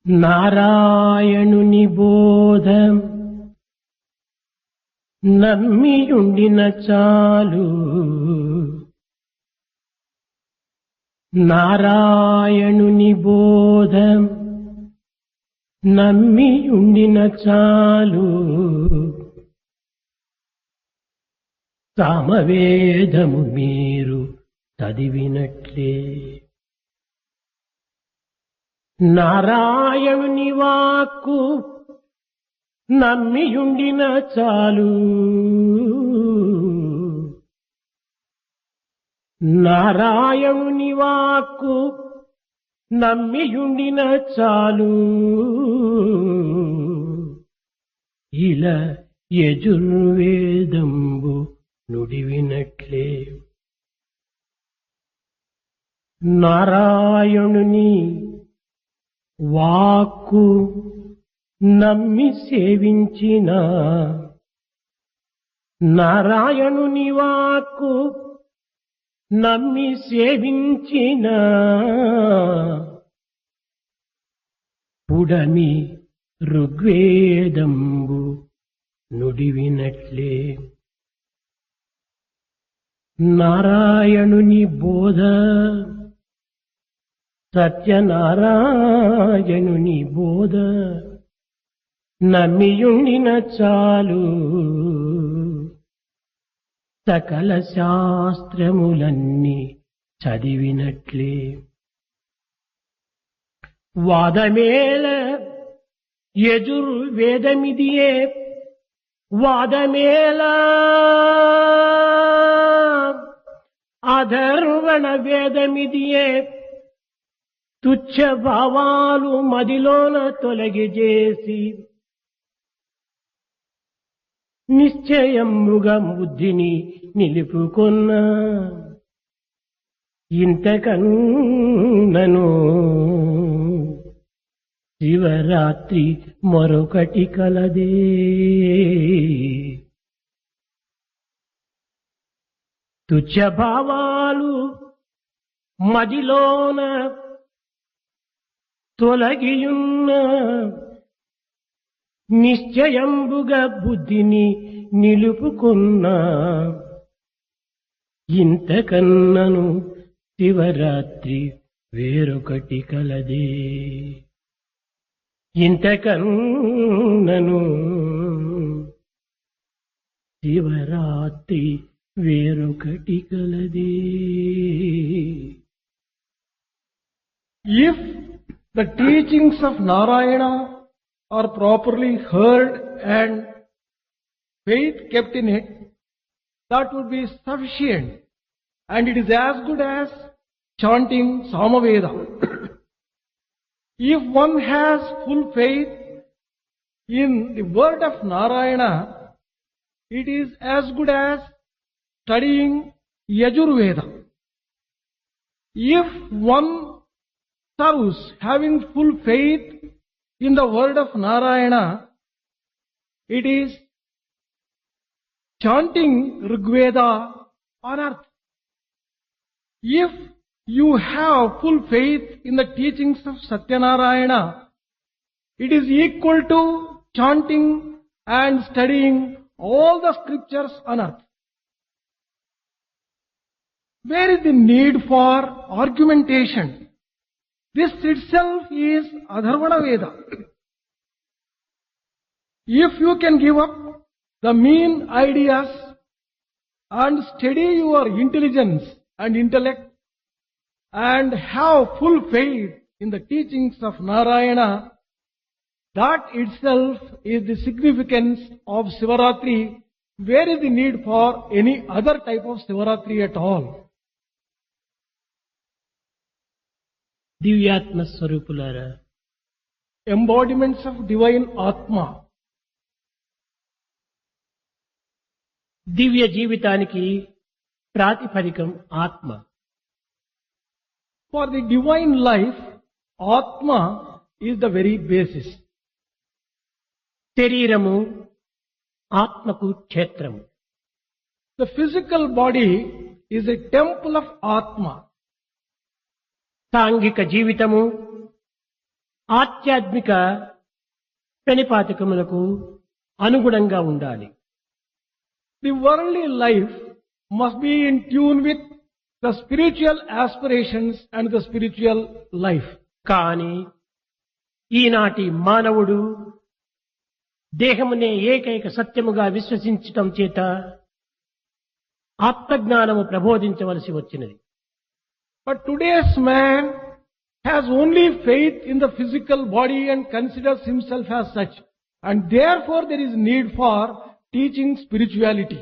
నారాయణుని బోధ నమ్మియుండిన చాలు. నారాయణుని బోధ నమ్మియుండిన చాలు. సామవేదము మీరు చదివినట్లే. నారాయణుని వాక్కు నమ్మియుండిన చాలు. నారాయణుని వాక్కు నమ్మియుండిన చాలు. ఇలా యజుర్వేదంబు నుడివినట్లే. నారాయణుని వాక్కు నమ్మి సేవించిన, నారాయణుని వాక్కు నమ్మి సేవించిన పుడమి ఋగ్వేదంబు నుడివినట్లే. నారాయణుని బోధ, సత్యనారాయణుని బోధ నమ్మియుండిన చాలు. సకల శాస్త్రములన్నీ చదివినట్లే. వాదమేల యజుర్వేదమిదియే వాదమేల, అధర్వణ వేదమిదియే తుచ్చ భావాలు మదిలోన తొలగిజేసి నిశ్చయముగా బుద్ధిని నిలుపుకొన్న. ఇంతకన్నను శివరాత్రి మరొకటి కలదే. తుచ్చ భావాలు మదిలోన తొలగియున్న నిశ్చయంబుగా బుద్ధిని నిలుపుకున్న. ఇంతకన్నను శివరాత్రి వేరొకటి కలదే. ఇంతకన్నను శివరాత్రి వేరొకటి కలదే. If the teachings of Narayana are properly heard and faith kept in it, that would be sufficient, and it is as good as chanting Samaveda. If one has full faith in the word of Narayana, it is as good as studying Yajurveda. If one serves having full faith in the word of Narayana, it is chanting Rigveda on earth. If you have full faith in the teachings of Satya Narayana, it is equal to chanting and studying all the scriptures on earth. Where is the need for argumentation? This itself is Adharvana Veda. If you can give up the mean ideas and steady your intelligence and intellect and have full faith in the teachings of Narayana, that itself is the significance of Shivaratri. Where is the need for any other type of Shivaratri at all? దివ్యాత్మ స్వరూపులారా, Embodiments of divine Atma. దివ్య జీవితానికి ప్రాతిపదికం ఆత్మ. For the divine life, Atma is the very basis. శరీరము ఆత్మకు క్షేత్రము. The physical body is a temple of Atma. సాంఘిక జీవితము ఆధ్యాత్మిక ప్రణిపాతికములకు అనుగుణంగా ఉండాలి. The worldly life must be in tune with the spiritual aspirations and the spiritual life. కానీ ఈనాటి మానవుడు దేహమునే ఏకైక సత్యముగా విశ్వసించటం చేత ఆత్మజ్ఞానము ప్రబోధించవలసి వచ్చినది. But today's man has only faith in the physical body and considers himself as such. And therefore there is need for teaching spirituality.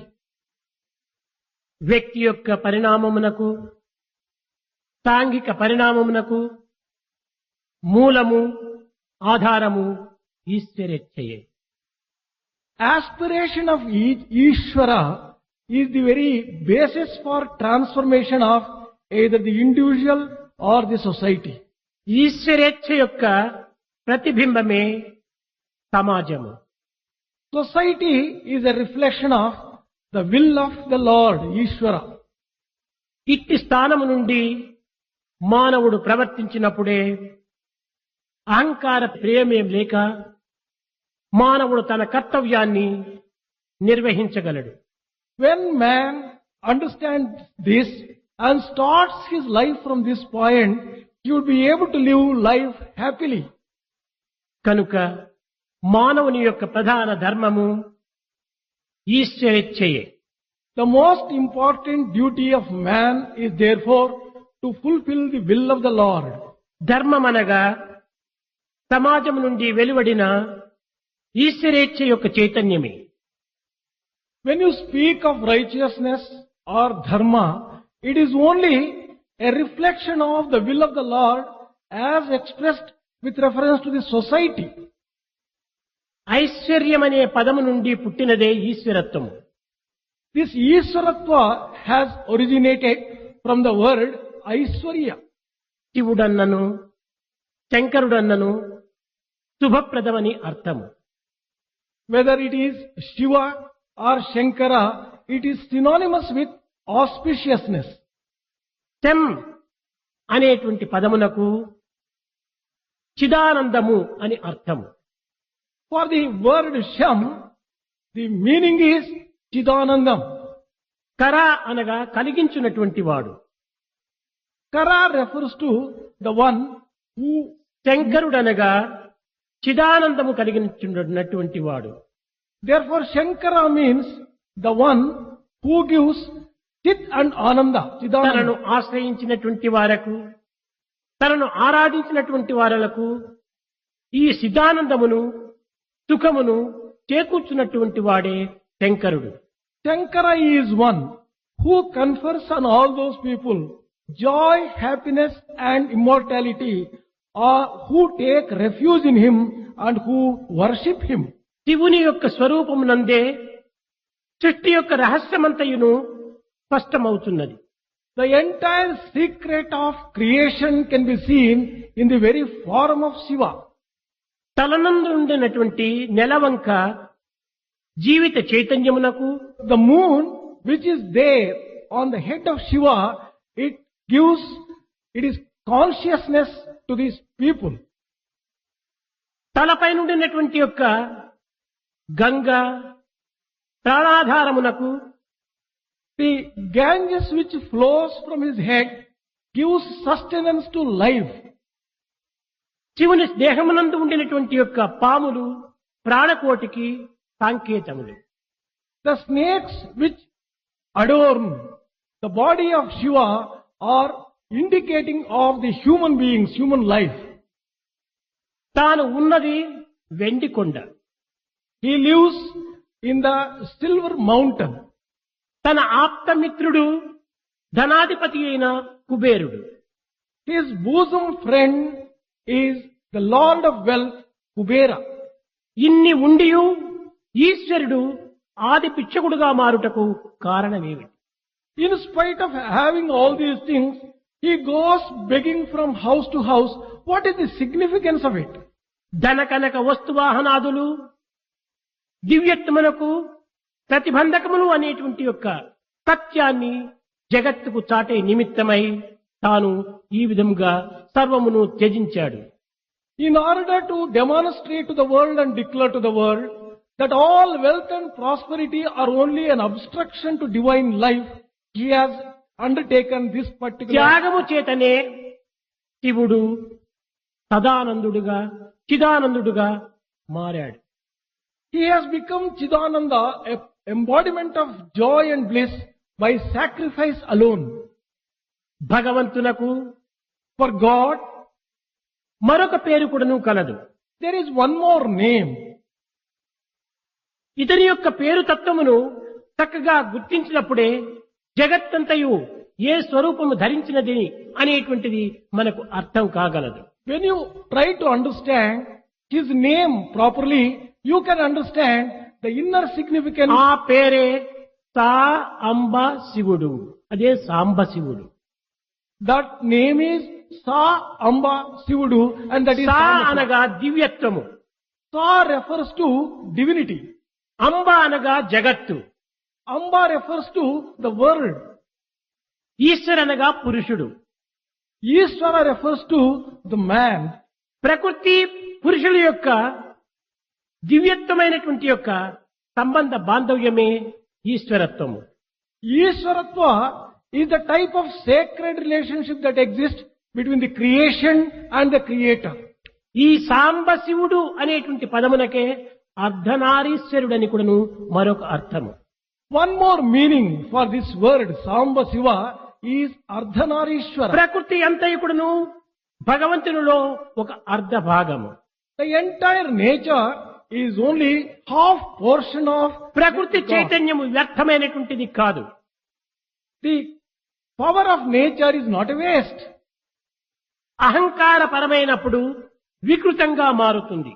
వ్యక్తి యొక్క పరిణామమునకు సాంఘిక పరిణామమునకు మూలము ఆధారము ఈశ్వరేచ్ఛయే. Aspiration of Ishvara is the very basis for transformation of either the individual or the society. ఈశ్వరేచ్ఛ యొక్క ప్రతిబింబమే సమాజము. Society is a reflection of the will of the Lord, Ishvara. ఇట్టి స్థానము నుండి మానవుడు ప్రవర్తించినప్పుడే అహంకార ప్రేమేం లేక మానవుడు తన కర్తవ్యాన్ని నిర్వహించగలడు. When man understands this and starts his life from this point, he will be able to live life happily. కనుక మానవుని యొక్క ప్రధాన ధర్మము ఈశ్వరేచ్ఛయే. The most important duty of man is therefore to fulfill the will of the Lord. ధర్మమనగా సమాజం నుండి వెలువడిన ఈశ్వరేచ్ఛ యొక్క చైతన్యమే. When you speak of righteousness or dharma, it is only a reflection of the will of the Lord as expressed with reference to the society. ఐశ్వర్యం అనే పదము నుండి పుట్టినదే ఈశ్వరత్వము. This Ishwaratva has originated from the word Aishwarya. శివుడన్నను శంకరుడన్నను శుభప్రదమని అర్థము. Whether it is Shiva or Shankara, it is synonymous with auspiciousness. శం అనేటువంటి పదమునకు చిదానందము అని అర్థము. For the word Sham, the meaning is Chidanandam. కర అనగా కలిగించున్నటువంటి వాడు. Kara refers to the one who, శంకరుడనగా చిదానందము కలిగించున్నటువంటి వాడు. therefore Shankara means the one who gives Chit and Ananda. తనను Chidananda. ఆశ్రయించినటువంటి వారకు తనను ఆరాధించినటువంటి వారలకు ఈ సిద్ధానందమును సుఖమును చేకూర్చున్నటువంటి వాడే శంకరుడు. Shankara is one who confers on all those people joy, happiness and immortality, or who take refuge in him and who worship him. శివుని యొక్క స్వరూపమునందే సృష్టి యొక్క రహస్యమంతయును స్పష్టమవుతున్నది. The entire secret of creation can be seen in the very form of Shiva. తలనందు ఉండినటువంటి నెలవంక జీవిత చైతన్యమునకు The moon, which is there on the head of Shiva, it is consciousness to these people. తలపై నుండినటువంటి యొక్క Ganga ప్రాణాధారమునకు The Ganges which flows from his head gives sustenance to life. శివుని దేహమునందు ఉండినటువంటి యొక్క పాములు ప్రాణకోటికి సంకేతములు. The snakes which adorn the body of Shiva are indicating of the human beings, human life. తాను ఉన్నది వెండి కొండ. He lives in the silver mountain. తన ఆప్తమిత్రుడు ధనాధిపతి అయిన కుబేరుడు. His bosom friend is the Lord of wealth, Kubera. ఇన్ని ఉండియు ఈశ్వరుడు ఆది పిచ్చకుడుగా మారుటకు కారణమేమిటి? In spite of having all these things, he goes begging from house to house. What is the significance of it? ధన కనక వస్తువాహనాదులు దివ్యత్వమునకు ప్రతిబంధకములు అనేటువంటి యొక్క సత్యాన్ని జగత్తుకు చాటే నిమిత్తమై తాను ఈ విధంగా సర్వమును త్యజించాడు. In order to demonstrate to the world and declare to the world that all wealth and prosperity are only an obstruction to divine life, he has undertaken this particular. త్యాగము చేతనే శివుడు సదానందుడుగా చిదానందుడుగా మారాడు. He has become Chidananda, a embodiment of joy and bliss by sacrifice alone. భగవంతునకు For God, మరొక పేరు కూడాను కలదు. there is one more name. ఇతని యొక్క పేరు తత్వమును చక్కగా గుర్తించినప్పుడే జగత్తంతయు ఏ స్వరూపము ధరించినది అనేటువంటిది మనకు అర్థం కాగలదు. When you try to understand his name properly, you can understand the inner significance. ఆ పేరే సా అంబ శివుడు, అదే సాంబ శివుడు. That name is Sa Amba Sivudu, and that is saw Samba Sivudu. అనగా దివ్యత్వము, Sa refers to divinity. అంబ అనగా జగత్తు, Amba refers to the world. Eshwar అనగా పురుషుడు. Ishvara refers to the man. ప్రకృతి పురుషుల యొక్క దివ్యత్వమైనటువంటి యొక్క సంబంధ బాంధవ్యమే ఈశ్వరత్వము. Ishvaratva is the type of sacred relationship that exists between the creation and the creator. ఈ సాంబ శివుడు అనేటువంటి పదమునకే అర్ధనారీశ్వరుడని కూడాను మరొక అర్థము. One more meaning for this word Samba Siva is Ardhanarishwara. ప్రకృతి అంతయు కూడాను భగవంతునిలో ఒక అర్ధ భాగము. The entire nature is only half portion of ప్రకృతి God. చైతన్యము వ్యర్థమైనటువంటిది కాదు. The power of nature is not a waste. అహంకారపరమైనప్పుడు వికృతంగా మారుతుంది,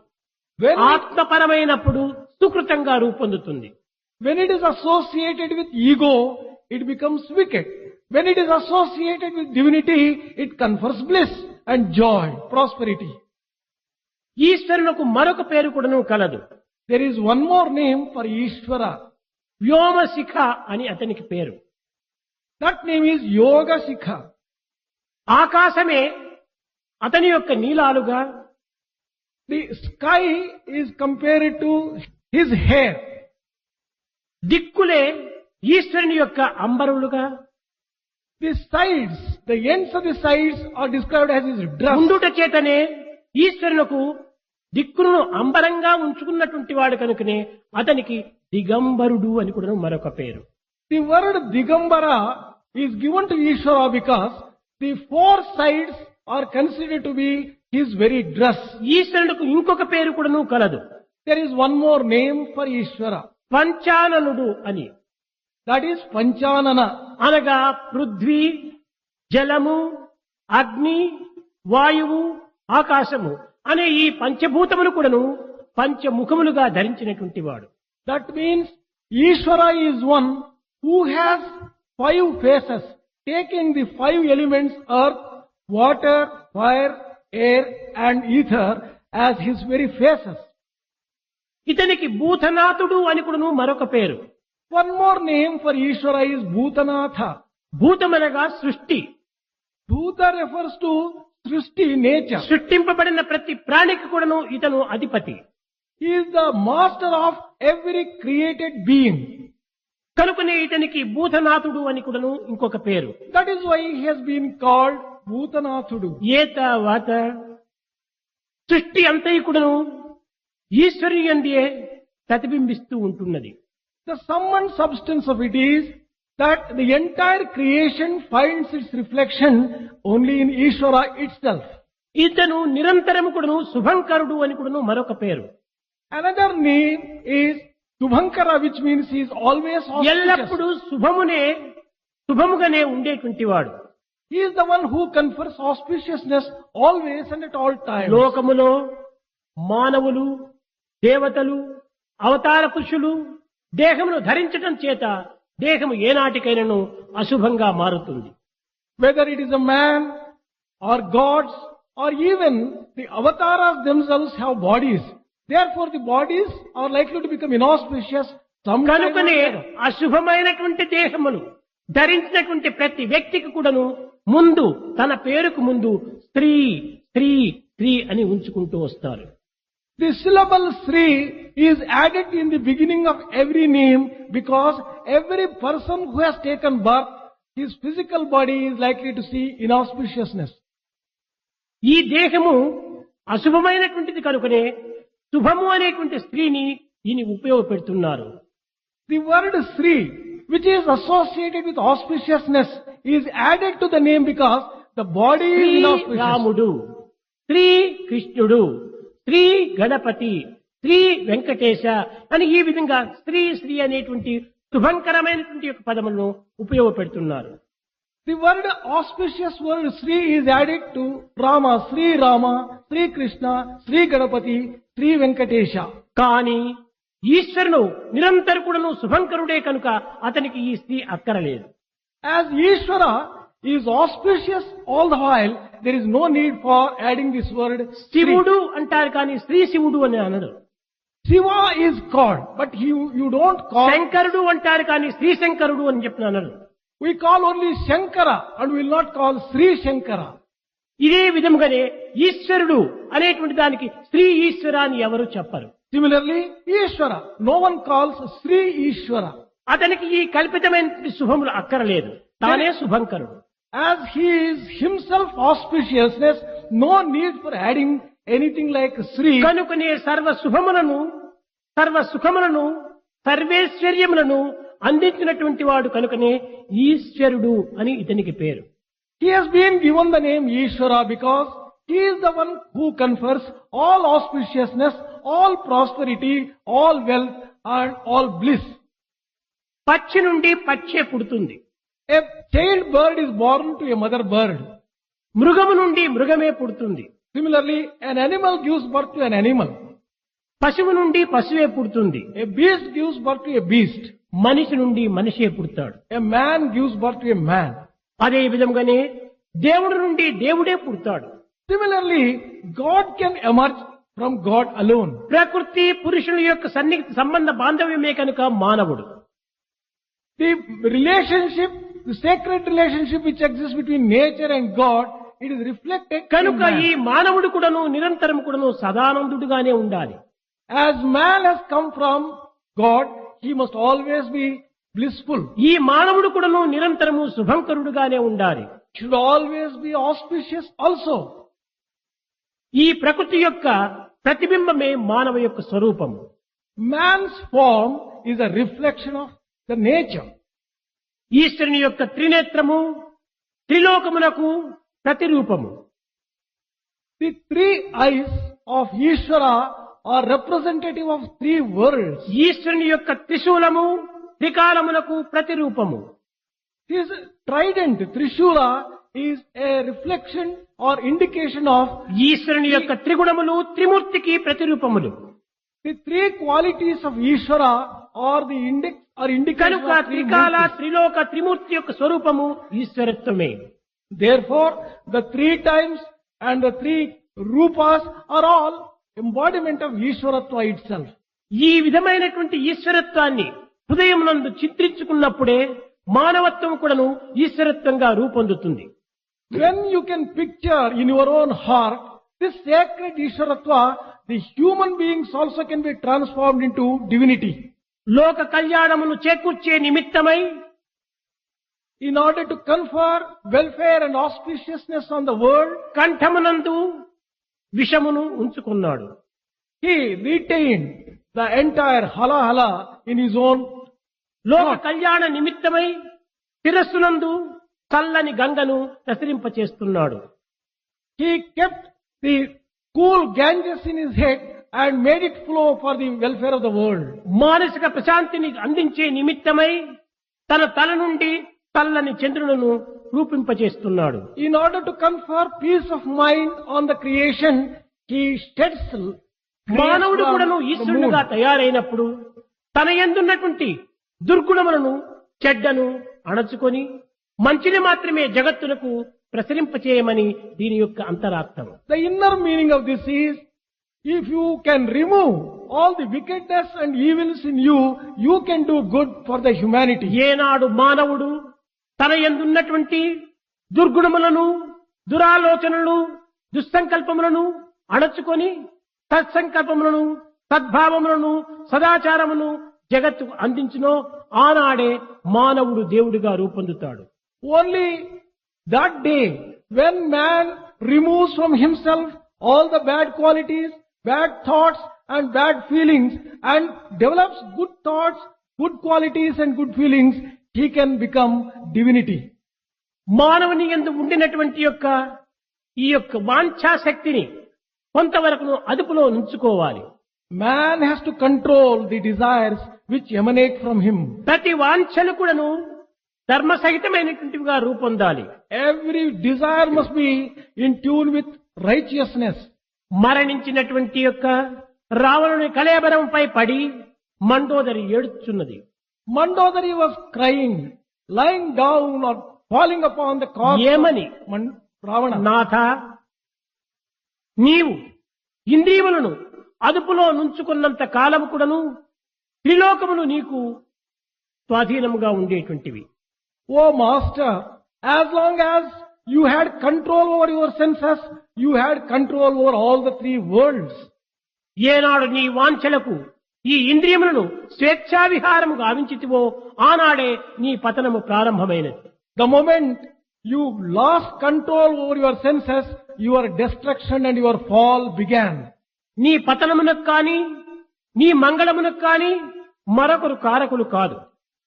When ఆత్మపరమైనప్పుడు సుకృతంగా రూపొందుతుంది. it is associated with ego, it becomes wicked. When it is associated with divinity, it confers bliss and joy, prosperity. ఈశ్వరునకు మరొక పేరు కూడాను కలదు. There is one more name for Ishvara. వ్యోమశిఖ అని అతనికి పేరు. That name is Yoga Sikha. ఆకాశమే అతని యొక్క నీలాలుగా, The sky is compared to his hair. దిక్కులే ఈశ్వరుని యొక్క అంబరులుగా, The sides, the ends of the sides are described as his dress. ఉండుట చేతనే ఈశ్వరునకు దిక్కులను అంబరంగా ఉంచుకున్నటువంటి వాడు కనుకనే అతనికి దిగంబరుడు అని కూడా మరొక పేరు. The word Digambara is given to Ishvara because the four sides are considered to be his very dress. ఈశ్వరునికి ఇంకొక పేరు కూడాను కలదు. There is one more name for Ishvara. పంచాననుడు అని. That is Panchanana. అనగా పృథ్వీ, జలము, అగ్ని, వాయువు, ఆకాశము అనే ఈ పంచభూతములు కూడాను పంచముఖములుగా ధరించినటువంటి వాడు. That means Ishvara is one who has five faces, taking the five elements earth, water, fire, air and ether as his very faces. ఇతనికి భూతనాథుడు అని కూడాను మరొక పేరు. One more name for Ishvara is Bhutanatha. భూతమనగా సృష్టి. Bhuta refers to Srishti, nature. సృష్టింపబడిన ప్రతి ప్రాణికి కూడాను ఇతను అధిపతి. He is the master of every created being. కనుకనే ఇతనికి భూతనాథుడు అని కూడాను ఇంకొక పేరు. That is why he has been called Bhutanathudu. ఏత వాత సృష్టి అంతయు కూడాను ఈశ్వరుని యందే ప్రతిబింబిస్తూ ఉంటున్నది. The sum and substance of it is that the entire creation finds its reflection only in Ishvara itself. ఇతను నిరంతరము కూడాను శుభంకరుడు అని కూడాను మరొక పేరు. Another name is Shubhankara, which means he is always auspicious. ఎల్లప్పుడూ శుభముగానే ఉండేటువంటి వాడు. He is the one who confers auspiciousness always and at all times. లోకములో మానవులు, దేవతలు, అవతార పురుషులు దేహమును ధరించటం చేత దేహము ఏనాటికైనను అశుభంగా మారుతుంది. Whether it is a man or gods or even the avatars themselves have bodies. Therefore the bodies are likely to become inauspicious sometime. కనుకనే అశుభమైనటువంటి దేహమును ధరించినటువంటి ప్రతి వ్యక్తికి కూడాను ముందు తన పేరుకు ముందు స్త్రీ స్త్రీ స్త్రీ అని ఉంచుకుంటూ వస్తారు. The syllable Sri is added in the beginning of every name because every person who has taken birth, his physical body is likely to see inauspiciousness. ఈ దేహము అశుభమైనటువంటిది కనుకనే శుభము అనేటువంటి స్త్రీని దీని ఉపయోగపెడుతున్నారు. The word Sri, which is associated with auspiciousness, is added to the name because the body is Shri inauspicious. రాముడు, శ్రీ కృష్ణుడు, శ్రీ గణపతి, శ్రీ వెంకటేశ అని ఈ విధంగా స్త్రీ శ్రీ అనేటువంటి శుభంకరమైనటువంటి యొక్క పదములను ఉపయోగపెడుతున్నారు. The word auspicious word Sri is added to Rama, Sri Krishna, Sri Ganapati, Sri Venkatesha. కానీ ఈశ్వరుడు నిరంతరం కూడాను శుభంకరుడే కనుక అతనికి ఈ స్త్రీ అక్కరలేదు. As Ishvara is auspicious all the while, there is no need for adding this word Sri. శివుడు అంటారు కానీ స్త్రీ శివుడు అని అనరు. Shiva is God, but you don't call. శంకరుడు అంటారు కానీ శ్రీ శంకరుడు అని చెప్పిన అనరు. We call only Shankara and we will not call Sri Shankara. ఇదే విధముగానే ఈశ్వరుడు అనేటువంటి దానికి శ్రీ ఈశ్వర అని ఎవరు చెప్పరు. Similarly, Ishvara, no one calls Sri Ishvara. అతనికి ఈ కల్పితమైన శుభములు అక్కరలేదు, తానే శుభంకరుడు. As he is himself auspiciousness, no need for adding anything like Sri. కనుకనే సర్వ శుభములను, సర్వ సుఖములను, సర్వేశ్వర్యములను అందించినటువంటి వాడు కనుకనే ఈశ్వరుడు అని ఇతనికి పేరు. He has been given the name Ishvara because he is the one who confers all auspiciousness, all prosperity, all wealth and all bliss. పక్షి నుండి పక్షే పుడుతుంది. A child bird is born to a mother bird. మృగము నుండి మృగమే పుడుతుంది. Similarly, an animal gives birth to an animal. పశువు నుండి పశువే పుడుతుంది. A beast gives birth to a beast. మనిషి నుండి మనిషే పుడతాడు. A man gives birth to a man. అదే విధంగానే దేవుడి నుండి దేవుడే పుడతాడు. Similarly, God can emerge from God alone. ప్రకృతి పురుషుల యొక్క సన్నిహిత సంబంధ బాంధవ్యమే కనుక మానవుడు. The relationship, the sacred relationship which exists between nature and God, it is reflected in కనుక ఈ man. మానవుడు కూడాను నిరంతరం కూడాను సదానందుడుగానే ఉండాలి. As man has come from God, he must always be blissful. ఈ మానవుడు కూడాను నిరంతరము శుభంకరుడుగానే ఉండాలి. Should always be auspicious also. ఈ ప్రకృతి యొక్క ప్రతిబింబమే మానవ యొక్క స్వరూపము. Man's form is a reflection of the nature. ఈశ్వరుని యొక్క త్రినేత్రము త్రిలోకమునకు ప్రతిరూపము. The three eyes of Ishvara are representative of three worlds. ఈశ్వరుని యొక్క త్రిశూలము త్రికాలమునకు ప్రతిరూపము. His trident, Trishula, is a reflection or indication of ఈశ్వరుని యొక్క త్రిగుణములు త్రిమూర్తికి ప్రతిరూపములు. the three qualities of Ishvara are the index or indication కనుక of three త్రికాల murtis. త్రిలోక త్రిమూర్తి యొక్క స్వరూపము ఈశ్వరత్వమే. Therefore, the three times and the three rupas are all embodiment of Ishvaratva itself. ఈ విధమైనటువంటి ఈశ్వరత్వాన్ని హృదయమునందు చిత్రించుకున్నప్పుడే మానవత్వం కూడాను ఈశ్వరత్వంగా రూపొందుతుంది. When you can picture in your own heart this sacred Ishvaratva, the human beings also can be transformed into divinity. లోక కళ్యాణమును చేకూర్చే నిమిత్తమై In order to confer welfare and auspiciousness on the world, కంఠమునందు విషమును ఉంచుకున్నాడు. he retained the entire hala hala in his own లోక thought. కళ్యాణ నిమిత్తమై శిరస్సునందు చల్లని గంగను ప్రసరింపచేస్తున్నాడు. He kept the cool Ganges in his head and made it flow for the welfare of the world. మానసిక ప్రశాంతిని అందించే నిమిత్తమై తన తల నుండి చల్లని చంద్రులను రూపింపచేస్తున్నాడు. In order to confer peace of mind on the creation, he sheds మానవుడు rays కూడాను from the ఈశ్వరుడుగా moon. తయారైనప్పుడు తన యందున్నటువంటి దుర్గుణములను చెడ్డను అణచుకొని మంచిని మాత్రమే జగత్తునకు ప్రసరింపచేయమని దీని యొక్క అంతరార్థం. The inner meaning of this is, if you can remove all the wickedness and evils in you, you can do good for the humanity. ఏనాడు మానవుడు తన యందున్నటువంటి దుర్గుణములను దురాలోచనలు దుస్సంకల్పములను అణచుకొని సత్సంకల్పములను, సద్భావములను, సదాచారమును జగత్తుకు అందించునో ఆనాడే మానవుడు దేవుడిగా రూపొందుతాడు. Only that day, when man removes from himself all the bad qualities, bad thoughts and bad feelings and develops good thoughts, good qualities and good feelings, he can become divinity. మానవుని యందు ఉండినటువంటి ఈ యొక్క వాంఛాశక్తిని కొంతవరకు అదుపులో ఉంచుకోవాలి. Man has to control the desires which emanate from him. ప్రతి వాంఛలు కూడాను ధర్మ సహితమైనటువంటివిగా రూపొందాలి. Every desire must be in tune with righteousness. మరణించినటువంటి రావణుని కళేబరంపై పడి Mandodari ఏడుచున్నది. Mandodari was crying, lying down or falling upon the corpse ఏమని? of Ravana. నాథ, నీవు ఇంద్రియములను అదుపులో నుంచుకున్నంత కాలము కూడాను త్రిలోకములు నీకు స్వాధీనముగా ఉండేటువంటివి. O Master, as long as you had control over your senses, you had control over all the three worlds. ఏనాడు నీ వాంఛలకు ఈ ఇంద్రియములను స్వేచ్ఛావిహారము గావించితివో ఆనాడే నీ పతనము ప్రారంభమైనది. The moment you lost control over your senses, your destruction and your fall began. నీ పతనమునకు కానీ నీ మంగళమునకు కానీ మరొకరు కారకులు కాదు.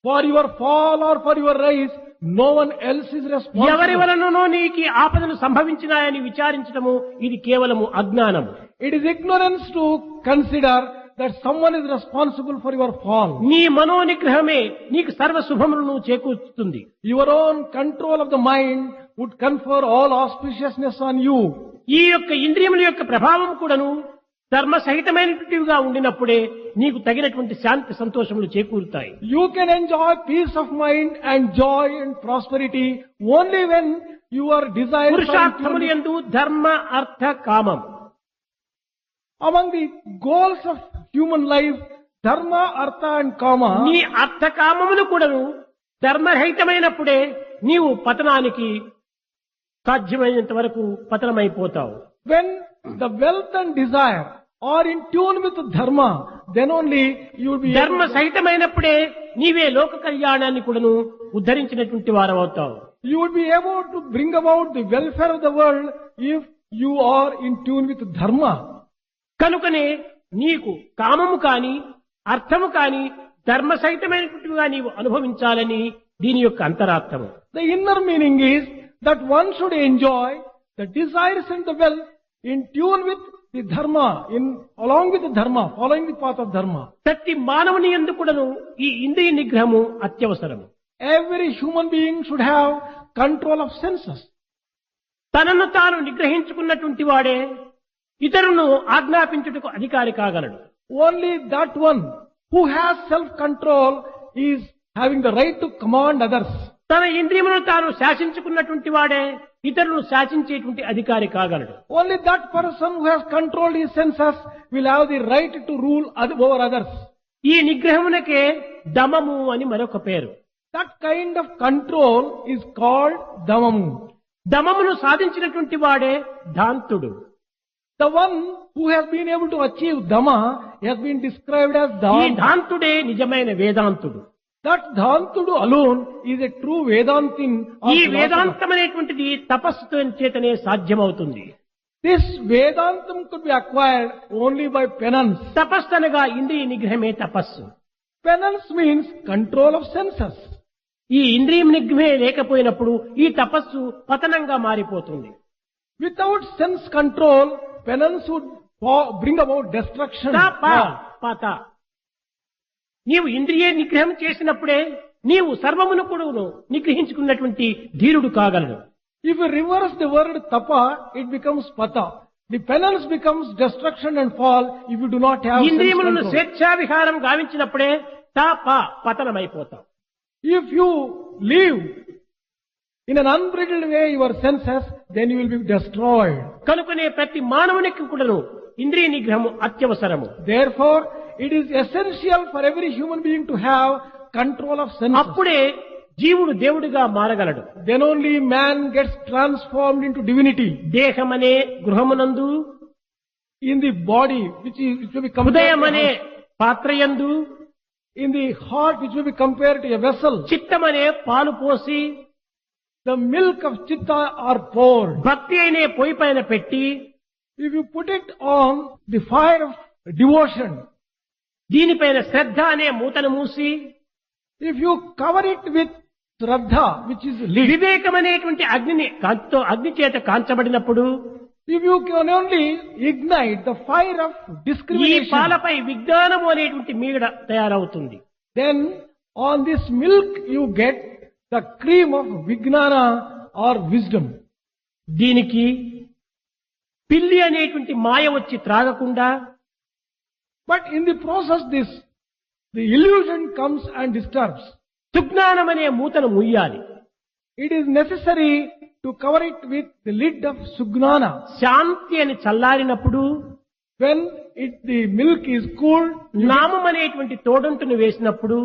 For your fall or for your rise, no one else is ఎవరి responsible. వలననో నీకు ఆపదలు సంభవించినాయని విచారించడము ఇది కేవలము అజ్ఞానము. It is ignorance to consider that someone is responsible for your fall. నీ మనోనిగ్రహమే నీకు సర్వ శుభములను చేకూర్చుతుంది. Your own control of the mind would confer all auspiciousness on you. ఈ ఇంద్రియముల ప్రభావం కూడాను ధర్మ సహితమైనటువంటివిగా ఉండినప్పుడే నీకు తగినటువంటి శాంతి సంతోషములు చేకూరుతాయి. You can enjoy peace of mind and joy and prosperity only when your desires are పురుషార్థములు యందు ధర్మ అర్థ కామం. among the goals of human life, dharma, artha and kama. నీ అర్థ కామములు కూడాను ధర్మరహితమైనప్పుడే నీవు పతనానికి సాధ్యమైనంత వరకు పతనమైపోతావు. When the wealth and desire are in tune with dharma, then only you will be ధర్మ సహితమైనప్పుడే నీవే లోక కళ్యాణాన్ని కూడాను ఉద్ధరించినటువంటి వారవుతావు. you will be able to bring about the welfare of the world if you are in tune with dharma. కనుకనే నీకు కామము కాని అర్థము కాని ధర్మ సహితమైనటువంటివిగా నీవు అనుభవించాలని దీని అంతరార్థము. The inner meaning is that one should enjoy the desires and the wealth in tune with the dharma, along with the dharma, following the path of dharma. ప్రతి మానవుని యందు కూడాను ఈ ఇంద్రియ నిగ్రహము అత్యవసరము. Every human being should have control of senses. తనను తాను నిగ్రహించుకున్నటువంటి వాడే ఇతరులను ఆజ్ఞాపించుటకు అధికారి కాగలడు. Only that one who has self-control is having the right to command others. తన ఇంద్రియములను తాను శాసించుకున్నటువంటి వాడే ఇతరులను శాసించేటువంటి అధికారి కాగలడు. Only that person who has controlled his senses will have the right to rule over others. ఈ నిగ్రహమునకే దమము అని మరొక పేరు. That kind of control is called damamu. దమమును సాధించినటువంటి వాడే ధాంతుడు. The one who has been able to achieve dama has been described as ఈ dhan. ధాంతుడే నిజమైన వేదాంతుడు. That dhantudu alone is a true Vedantin. or ఈ philosopher. వేదాంతం అనేటువంటిది తపస్సుతో చేతనే సాధ్యమవుతుంది. This Vedantam could be acquired only by penance. తపస్సు అనగా ఇంద్రియ నిగ్రహమే తపస్సు. Penance means control of senses. ఈ ఇంద్రియం నిగ్రహమే లేకపోయినప్పుడు ఈ తపస్సు పతనంగా మారిపోతుంది. Without sense control, penance would bring about destruction. తప, పత. నీవు ఇంద్రియ నిగ్రహం చేసినప్పుడే నీవు సర్వమును కూడా నిగ్రహించుకున్నటువంటి ధీరుడు కాగలడు. If you reverse the word tapa, it becomes pata. The penance becomes destruction and fall if you do not have sense ఇంద్రియములను control. స్వేచ్ఛావిహారం గావించినప్పుడే తప పతనమైపోతావు. If you live in an unbridled way your senses, then you will be destroyed. కనుకనే ప్రతి మానవునికి కూడాను ఇంద్రియ నిగ్రహము అత్యవసరము. Therefore, it is essential for every human being to have control of senses. అప్పుడే జీవుడు దేవుడిగా మారగలడు. Then only man gets transformed into divinity. దేహమనే గృహమునందు in the body, which will be హృదయం compared అనే to, పాత్రయందు in the heart, which will be compared to a vessel. చిత్తం అనే పాలు పోసి The milk of chitta are poured. భక్తి అనే పొయ్యి పైన పెట్టి If you put it on the fire of devotion, దీనిపైన శ్రద్ధ అనే మూతను మూసి if you cover it with shraddha, which is lid, వివేకం అనేటువంటి అగ్ని చేత కాంచబడినప్పుడు if you can only ignite the fire of ఈ discrimination, పాలపై విజ్ఞానము అనేటువంటి మీగడ తయారవుతుంది. then on this milk you get the cream of Vijnana or wisdom. దీనికి పిల్లి అనేటువంటి మాయ వచ్చి త్రాగకుండా But in the process, the illusion comes and disturbs. సుజ్ఞానం అనే మూతను ముయ్యాలి. It is necessary to cover it with the lid of Sugnana. శాంతి అని చల్లారినప్పుడు When the milk is cooled, నామం అనేటువంటి తోడంటును వేసినప్పుడు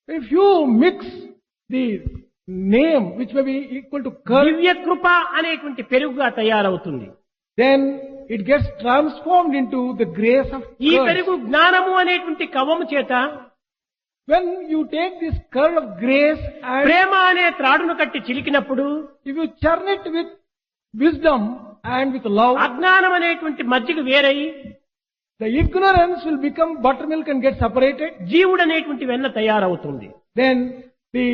if you mix the name, which may be equal to curd, దివ్య కృప అనేటువంటి పెరుగుగా తయారవుతుంది. then it gets transformed into the grace of ఈ curd. పెరుగు జ్ఞానము అనేటువంటి కవము చేత When you take this curd of grace and ప్రేమ అనే త్రాడును కట్టి చిలికినప్పుడు if you churn it with wisdom and with love, అజ్ఞానం అనేటువంటి మజ్జిగ వేరై the ignorance will become buttermilk and get separated. జీవుడు అనేటువంటి వెన్న తయారవుతుంది. Then the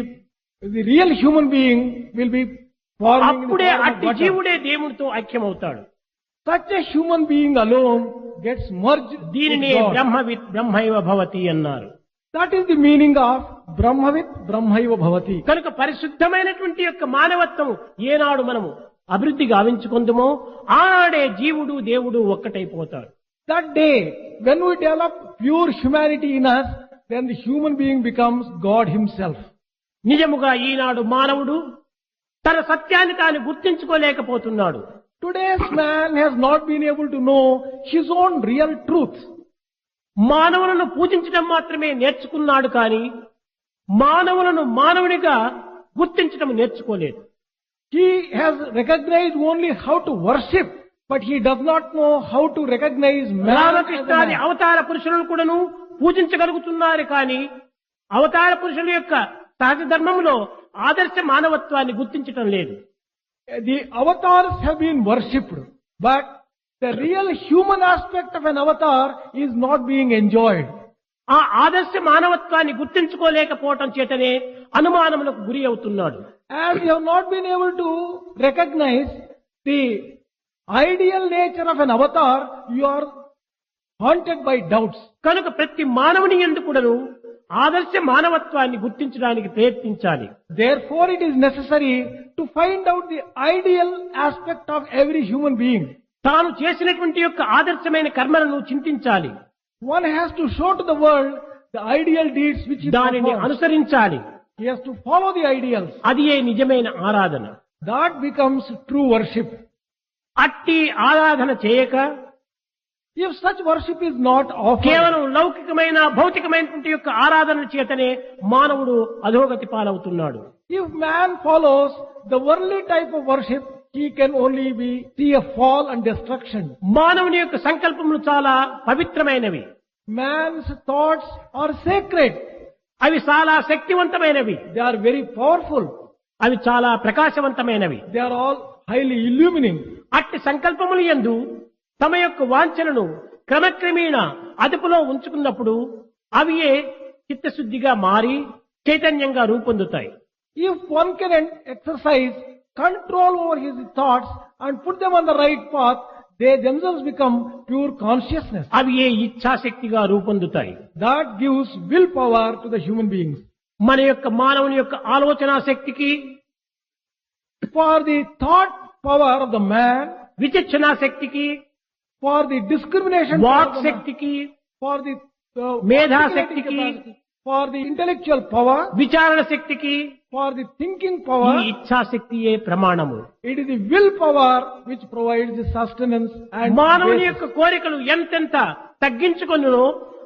real human being will be forming in the అప్పుడే form of అట్టి butter. జీవుడే దేవుడితో ఐక్యమవుతాడు. Such a human being alone gets merged with దీనినే God. బ్రహ్మవిత్ బ్రహ్మైవ భవతి అన్నారు. That is the meaning of Brahmavit Brahmaiva Bhavati. కనుక పరిశుద్ధమైనటువంటి యొక్క మానవత్వం ఏనాడు మనము అభివృద్ధి గావించుకుందుమో ఆనాడే జీవుడు దేవుడు ఒక్కటైపోతాడు. That day, when we develop pure humanity in us, then the human being becomes God himself. నిజముగా ఈనాడు మానవుడు తన సత్యాన్ని తాను గుర్తించుకోలేకపోతున్నాడు. Today's man has not been able to know his own real truth. మానవులను పూజించడం మాత్రమే నేర్చుకున్నాడు కానీ మానవులను మానవునిగా గుర్తించడం నేర్చుకోలేదు. He has recognized only how to worship, but he does not know how to recognize man as a రామకృష్ణాది man. అవతార పురుషులను కూడాను పూజించగలుగుతున్నారు కానీ అవతార పురుషుల యొక్క సహజ ధర్మంలో ఆదర్శ మానవత్వాన్ని గుర్తించటం లేదు. The avatars have been worshipped, but the real human aspect of an avatar is not being enjoyed. ఆ ఆదర్శ మానవత్వాన్ని గుర్తించుకోలేకపోవటం చేతనే అనుమానములకు గురి అవుతున్నాడు. As you have not been able to recognize the ideal nature of an avatar, you are haunted by doubts. కనుక ప్రతి మానవుని యందు కూడాను ఆదర్శ మానవత్వాన్ని గుర్తించడానికి ప్రయత్నించాలి. Therefore, it is necessary to find out the ideal aspect of every human being. తాను చేసినటువంటి యొక్క ఆదర్శమైన కర్మలను చింతించాలి. One has to show to the world the ideal deeds which he దానిని performs. అనుసరించాలి. He has to follow the ideals. అది ఏ నిజమైన ఆరాధన. That becomes true worship. అట్టి ఆరాధన చేయక If such worship is not offered, కేవలం లౌకికమైన భౌతికమైనటువంటి యొక్క ఆరాధన చేతనే మానవుడు అధోగతి పాలవుతున్నాడు. if man follows the worldly type of worship, he can only see a fall and destruction. మానవుని యొక్క సంకల్పములు చాలా పవిత్రమైనవి. Man's thoughts are sacred. అవి చాలా శక్తివంతమైనవి. They are very powerful. అవి చాలా ప్రకాశవంతమైనవి. They are all highly illumining. అట్టి సంకల్పములు యందు తమ యొక్క వాంఛనను క్రమక్రమేణా అదుపులో ఉంచుకున్నప్పుడు అవి చిత్తశుద్ధిగా మారి చైతన్యంగా రూపొందుతాయి. If one can exercise control over his thoughts and put them on the right path, they themselves become pure consciousness. అవి ఇచ్ఛాశక్తిగా రూపొందుతాయి. That gives willpower to the human beings. మన యొక్క మానవుని యొక్క ఆలోచనా శక్తికి, For the thought power of the man, విచక్షణా శక్తికి, for the discrimination power walk of the man, శక్తికి, for the మేధా articulating శక్తికి, capacity, for the intellectual power, విచారణ శక్తికి for the thinking ఈ power, ఇచ్ఛాశక్తియే ప్రమాణము. it is the willpower which provides the sustenance and మానవుని basis. యొక్క కోరికలు ఎంతెంత తగ్గించుకొనునో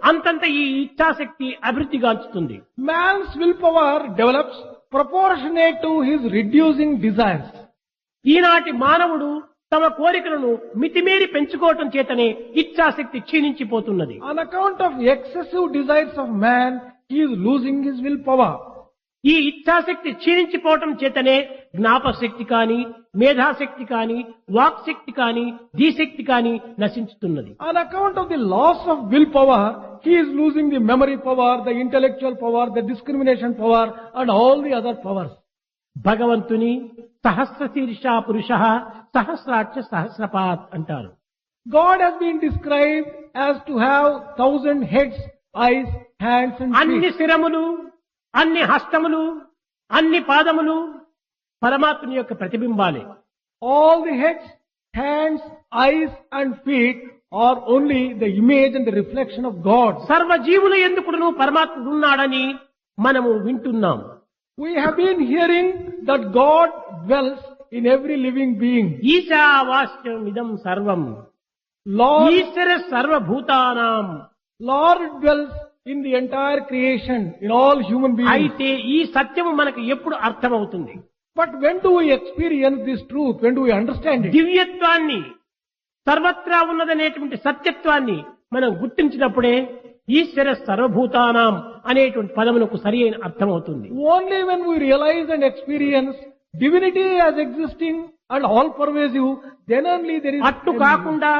అంతంత ఈ ఇచ్ఛాశక్తి అభివృద్ధిగాంచుతుంది. Man's willpower develops proportionate to his reducing desires. ఈనాటి మానవుడు తమ కోరికలను మితిమీరి పెంచుకోవటం చేతనే ఇచ్ఛాశక్తి క్షీణించిపోతున్నది. On account of excessive desires of man, he is losing his willpower. ఈ ఇచ్ఛాశక్తి క్షీణించిపోవటం చేతనే జ్ఞాపశక్తి కాని, మేధాశక్తి కాని, వాక్శక్తి కాని, ధీశక్తి కాని నశించుతున్నది. On account of the loss of willpower, he is losing the memory power, the intellectual power, the discrimination power, and all the other powers. భగవంతుని సహస్రశీర్ష పురుష సహస్రాక్ష సహస్రపాత్ అంటారు. God has been described as to have 1,000 heads, eyes, hands, and అన్ని feet. శిరములు, అన్ని హస్తములు, అన్ని పాదములు పరమాత్మని యొక్క ప్రతిబింబాలే. All the heads, hands, eyes, and feet are only the image and the reflection of God. సర్వజీవుల ఎందుకును పరమాత్ముడు ఉన్నాడని మనము వింటున్నాం. We have been hearing that God dwells in every living being. ఈశావాస్యం ఇదం సర్వం Lord, ఈశ్వర సర్వభూతానాం. Lord dwells in the entire creation, in all human beings. అయితే ఈ సత్యము మనకు ఎప్పుడు అర్థమవుతుంది? But when do we experience this truth? When do we understand it? దివ్యత్వాన్ని, సర్వత్రా ఉన్నదనేటువంటి సత్యత్వాన్ని మనం గుర్తించినప్పుడే ఈశ్వర సర్వభూతానాం అనేటువంటి పదమునకు సరి అయిన అర్థమవుతుంది. Only when we realize and experience divinity as existing and all pervasive, then only there is. అట్టు కాకుండా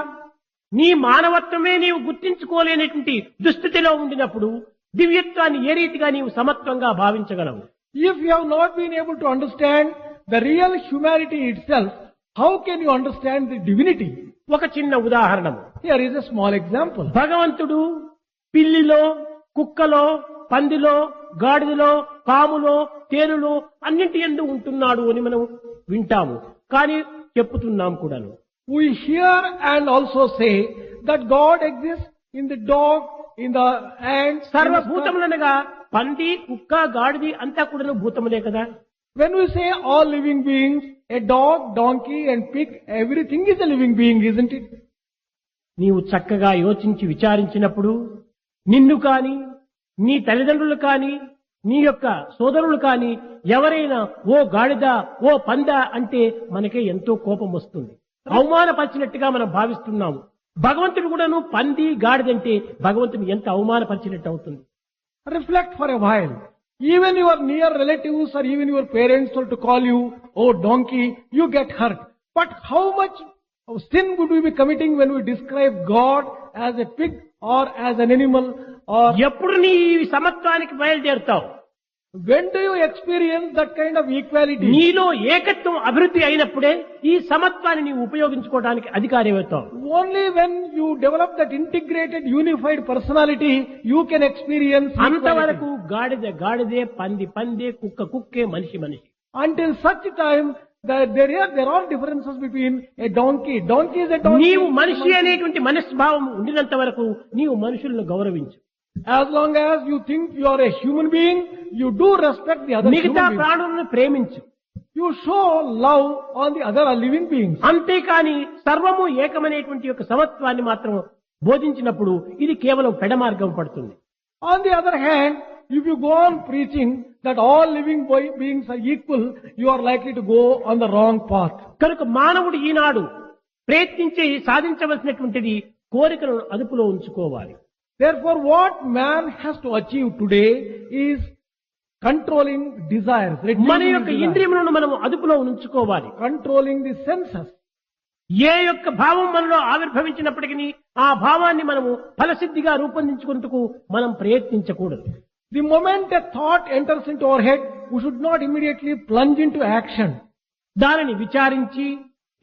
నీ మానవత్వమే నీవు గుర్తించుకోలేనటువంటి దుస్థితిలో ఉండినప్పుడు దివ్యత్వాన్ని ఏ రీతిగా నీవు సమత్వంగా భావించగలవు? If you have not been able to understand the real humanity itself, how can you understand the divinity? ఒక చిన్న ఉదాహరణ. Here is a small example. భగవంతుడు పిల్లిలో, కుక్కలో, పందిలో, గాడిదలో, పాములో, తేలులో అన్నింటి యందు ఉంటున్నాడు అని మనం వింటాము, కానీ చెప్పుతున్నాం కూడాను. We hear and also say that God exists in the dog, in the ant. సర్వభూతములనగా పంది, కుక్క, గాడిది అంతా కూడాను భూతములే కదా. When we say all living beings, a dog, donkey and pig, everything is a living being, isn't it? నీవు చక్కగా యోచించి విచారించినప్పుడు నిన్ను కాని, నీ తల్లిదండ్రులు కాని, నీ యొక్క సోదరులు కాని ఎవరైనా ఓ గాడిద, ఓ పంద అంటే మనకే ఎంతో కోపం వస్తుంది, అవమానపరిచినట్టుగా మనం భావిస్తున్నాము. భగవంతుడు కూడాను పంది, గాడిదంటే భగవంతుని ఎంత అవమానపరిచినట్టు అవుతుంది. Reflect for a while. Even your near relatives or even your parents were to call you, oh donkey, you get hurt. But how much of sin would we be committing when we describe God as a pig or as an animal? Or ఎప్పుడు నీ ఈ సమత్వానికి బయలుదేరుతావు? when do you experience that kind of equality? నీలో ఏకత్వం అభివృద్ధి అయినప్పుడే ఈ సమత్వాన్ని నీవు ఉపయోగించుకోవడానికి అధికారి అవుతావు. Only when you develop that integrated, unified personality, you can experience equality. అంతవరకు గాడిద గాడిదే, పంది పందే, కుక్క కుక్కే, మనిషి మనిషి. Until such time that there are differences between a donkey. Donkey is a donkey. నీవు మనిషి అనేటువంటి మనస్భావం ఉండినంత వరకు నీవు మనుషులను గౌరవించు. As long as you think you are a human being, you do respect the other మిగతా human beings. ప్రాణులను ప్రేమించు. You show love on the other living beings. అంతేకాని సర్వము ఏకమనేటువంటి యొక్క సమత్వాన్ని మాత్రం బోధించినప్పుడు ఇది కేవలం పెడమార్గం పడుతుంది. On the other hand, if you go on preaching that all living beings are equal, you are likely to go on the wrong path. కనుక మానవుడు ఈనాడు ప్రయత్నించి సాధించవలసినటువంటిది కోరికలను అదుపులో ఉంచుకోవాలి. Therefore, what man has to achieve today is controlling desires, మన reducing యొక్క desires, ఇంద్రియములను మనం అదుపులో ఉంచుకోవాలి. controlling the senses. ఏ యొక్క భావం మనలో ఆవిర్భవించినప్పటికీ ఆ భావాన్ని మనము ఫలసిద్ధిగా రూపొందించుకుంటూ మనం ప్రయత్నించకూడదు. The moment a thought enters into our head, we should not immediately plunge into action. దానిని విచారించి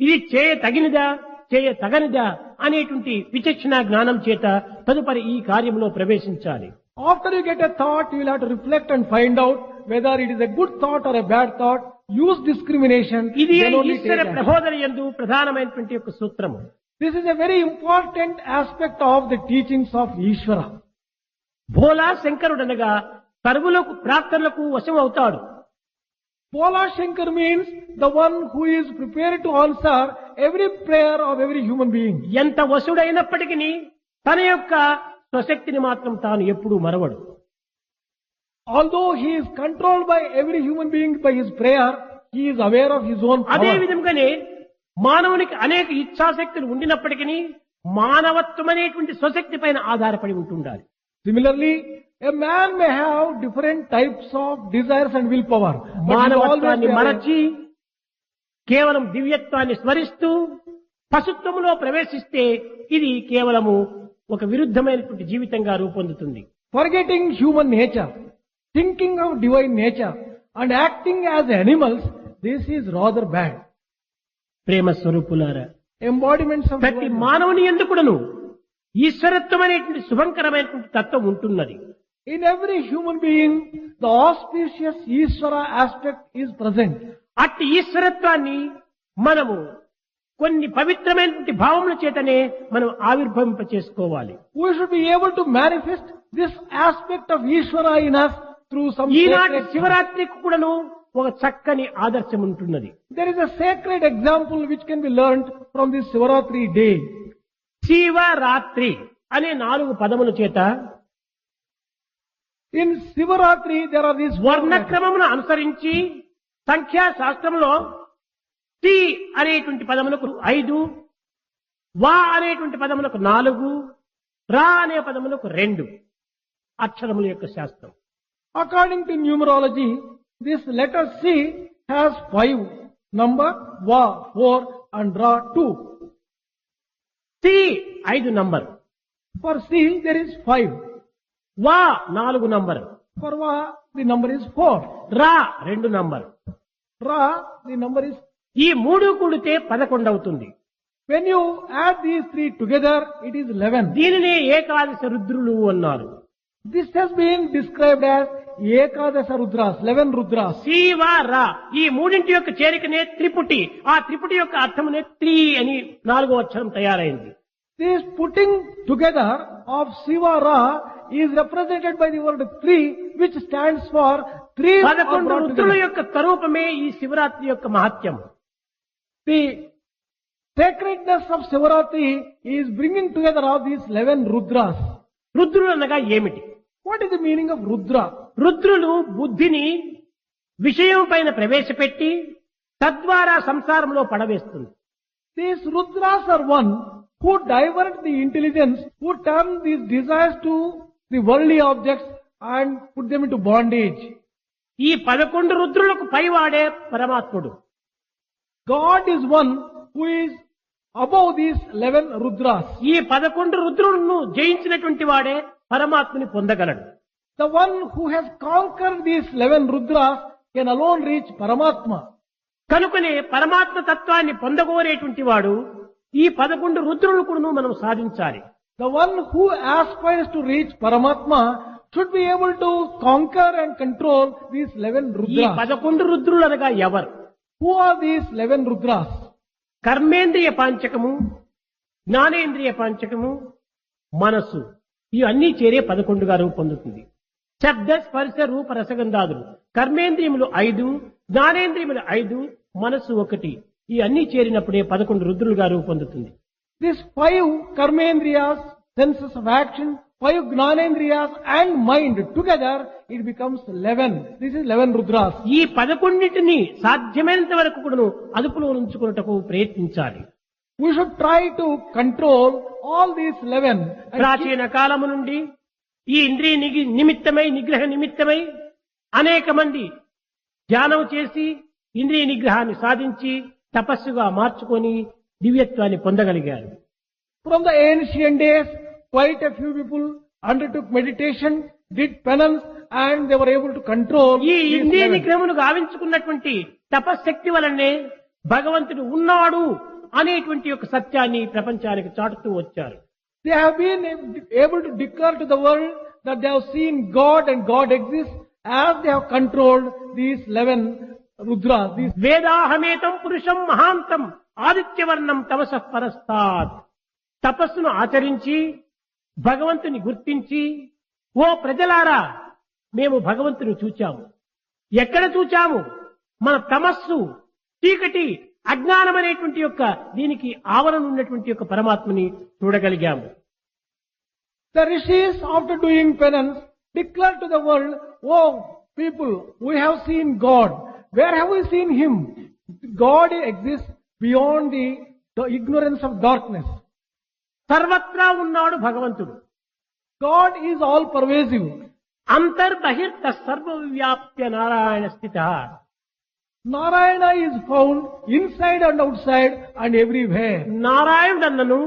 ఇది చేయ తగినదా, చేయ తగనిదా అనేటువంటి విచక్షణ జ్ఞానం చేత తదుపరి ఈ కార్యంలో ప్రవేశించాలి. After you get a thought, you will have to reflect and find out whether it is a good thought or a bad thought. Use discrimination. ఇది then only ఈశ్వర take action. ప్రబోధన యందు ప్రధానమైనటువంటి యొక్క సూత్రము. This is a very important aspect of the teachings of Ishvara. Bhola శంకరుడనగా సర్వులకు ప్రార్థనలకు వశం అవుతాడు. Bhola Shankar means the one who is prepared to answer every prayer of every human being. ఎంత వశుడైనప్పటికీ తన యొక్క స్వశక్తిని మాత్రం తాను ఎప్పుడూ మరవడు. Although he is controlled by every human being by his prayer, he is aware of his own అదే power. విధంగానే మానవునికి అనేక ఇచ్ఛాశక్తులు ఉండినప్పటికీ మానవత్వం అనేటువంటి స్వశక్తి పైన ఆధారపడి ఉంటుండాలి. Similarly, a man may have different types of desires and willpower. But he మానవత్వాన్ని always మరచి కేవలం దివ్యత్వాన్ని స్మరిస్తూ పశుత్వంలో ప్రవేశిస్తే ఇది కేవలము ఒక విరుద్ధమైనటువంటి జీవితంగా రూపొందుతుంది. forgetting human nature, thinking of divine nature and acting as animals, this is rather bad. ప్రేమ స్వరూపులారా, Embodiments of ప్రతి divine nature. మానవుని ఎందుకును ఈశ్వరత్వం అనేటువంటి శుభంకరమైనటువంటి తత్వం ఉంటున్నది. In every human being, the auspicious Ishvara aspect is present. అట్టి ఈశ్వరత్వాన్ని మనము కొన్ని పవిత్రమైనటువంటి భావముల చేతనే మనం ఆవిర్భవింప చేసుకోవాలి. We should be able to manifest this aspect of Ishvara in us through some ఈనాటి sacred. శివరాత్రికి కూడాను ఒక చక్కని ఆదర్శం ఉంటున్నది. There is a sacred example which can be learnt from this Shivaratri day. Shivaratri అనే 4 పదముల చేత In Shivaratri, there are these వర్ణక్రమమును అనుసరించి సంఖ్యా శాస్త్రంలో టి అనేటువంటి పదములకు 5, వా అనేటువంటి పదములకు 4, రా అనే పదములకు 2 అక్షరముల యొక్క శాస్త్రం. According to numerology, this letter C has 5 number, Va 4 and Ra 2. T 5 number, For C there is 5. వా 4 number, For Va the number is 4. రా 2 number. Ra the number is. ఈ 3 కూడితే 11 అవుతుంది. When you add these 3 together, it is 11. దీనినే ఏకాదశ రుద్రులు అన్నారు. This has been described as Ekadasa Rudras, 11 Rudras. Shiva రా ఈ మూడింటి యొక్క చేరికనే త్రిపుటి. ఆ త్రిపుటి యొక్క అర్థమునే త్రి అని 4వ అక్షరం తయారైంది. This putting together of Shiva Ra is represented by the word 3, which stands for 3 are 11 brought రుద్రుల together. యొక్క స్వరూపమే ఈ శివరాత్రి యొక్క మహత్యం. The sacredness of Shivaratri is bringing together all these 11 Rudras. రుద్రులు అనగా ఏమిటి? What is the meaning of Rudra? రుద్రులు బుద్ధిని విషయం పైన ప్రవేశపెట్టి తద్వారా సంసారంలో పడవేస్తుంది. These Rudras are one who divert the intelligence, who turn these desires to the worldly objects and put them into bondage. ఈ 11 రుద్రులకు పైవాడే పరమాత్ముడు. God is one who is above these 11 Rudras. ఈ 11 రుద్రులను జయించినటువంటి వాడే పరమాత్ముని పొందగలడు. The one who has conquered these 11 Rudras can alone reach Paramatma. కనుకనే పరమాత్మ తత్వాన్ని పొందగోరేటువంటి వాడు ఈ 11 రుద్రులను మనం సాధించాలి. The one who aspires to reach Paramatma should be able to conquer and control these 11 ఈ Rudras. 11 రుద్రులు అనగా ఎవరు? Who are these 11 Rudras? కర్మేంద్రియ పాంచకము, జ్ఞానేంద్రియ పాంచకము, మనసు ఇవన్నీ చేరే 11గా రూపొందుతుంది. శబ్ద స్పర్శ రూప రసగంధాదులు కర్మేంద్రియములు 5, జ్ఞానేంద్రియములు 5, మనస్సు 1 ఈ అన్ని చేరినప్పుడే 11 రుద్రులుగా రూపొందుతుంది. These 5 Karmendriyas, senses of action, 5 Gnanendriyas and mind together, it becomes 11. This is 11 Rudras. ఈ 11ని సాధ్యమైనంత వరకు కూడాను అదుపులో ఉంచుకున్నటకు ప్రయత్నించాలి. We should try to control all these 11. And ప్రాచీన కాలము నుండి ఈ ఇంద్రియ నిమిత్తమై నిగ్రహ నిమిత్తమై అనేక మంది ధ్యానం చేసి ఇంద్రియ నిగ్రహాన్ని సాధించి తపస్సుగా మార్చుకొని దివ్యత్వాన్ని పొందగలిగారు. from the ancient days, quite a few people undertook meditation, did penance, and they were able to control ఈ these ఇంద్రియ 11. నిగ్రహమును గావించుకున్నటువంటి తపశక్తి వలనే భగవంతుడు ఉన్నాడు అనేటువంటి ఒక సత్యాన్ని ప్రపంచానికి చాటుతూ వచ్చారు. They have been able to declare to the world that they have seen God and God exists as they have controlled these 11 Rudras. These వేదాహమేతం పురుషం మహాంతం ఆదిత్యవర్ణం తమసః పరస్తాత్. తపస్సును ఆచరించి భగవంతుని గుర్తించి, ఓ ప్రజలారా మేము భగవంతుని చూచాము. ఎక్కడ చూచాము? మన తమస్సు, చీకటి, అజ్ఞానం అనేటువంటి యొక్క దీనికి ఆవరణ ఉన్నటువంటి యొక్క పరమాత్మని చూడగలిగాము. The rishis, after doing penance, declared to the world, oh people, we have seen God. Where have we seen Him? God exists beyond the ignorance of darkness. సర్వత్రా ఉన్నాడు భగవంతుడు. God is all pervasive. అంతర్బహిర్త సర్వవ్యాప్య Narayana స్థిత. Narayana is found inside and outside and everywhere. నారాయణుడన్నను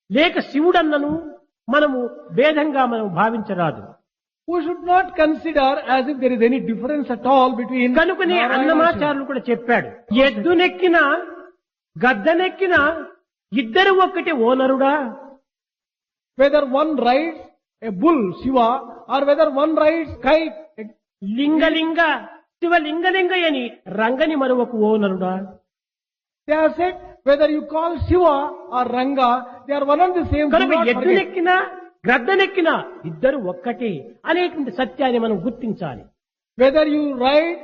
లేక శివుడన్నను మనము భేదంగా మనం భావించరాదు. We should not consider as if there is any difference at all between కనుకనే Narayana and Shiva. అన్నమాచార్యులు కూడా చెప్పాడు, ఎద్దునెక్కిన గద్దనెక్కిన ఇద్దరు ఒక్కటే ఓనరుడా. Whether one rides a bull, Shiva, or whether one rides kite, లింగలింగ శివలింగలింగ అని రంగని మరొక ఓనరుడా. they have said whether you call Shiva or Ranga, they are one and the same. Do కనుక not forget. ఎద్దునెక్కిన గ్రద్దనెక్కిన ఇద్దరు ఒక్కటే అనేటువంటి సత్యాన్ని మనం గుర్తించాలి. Whether you ride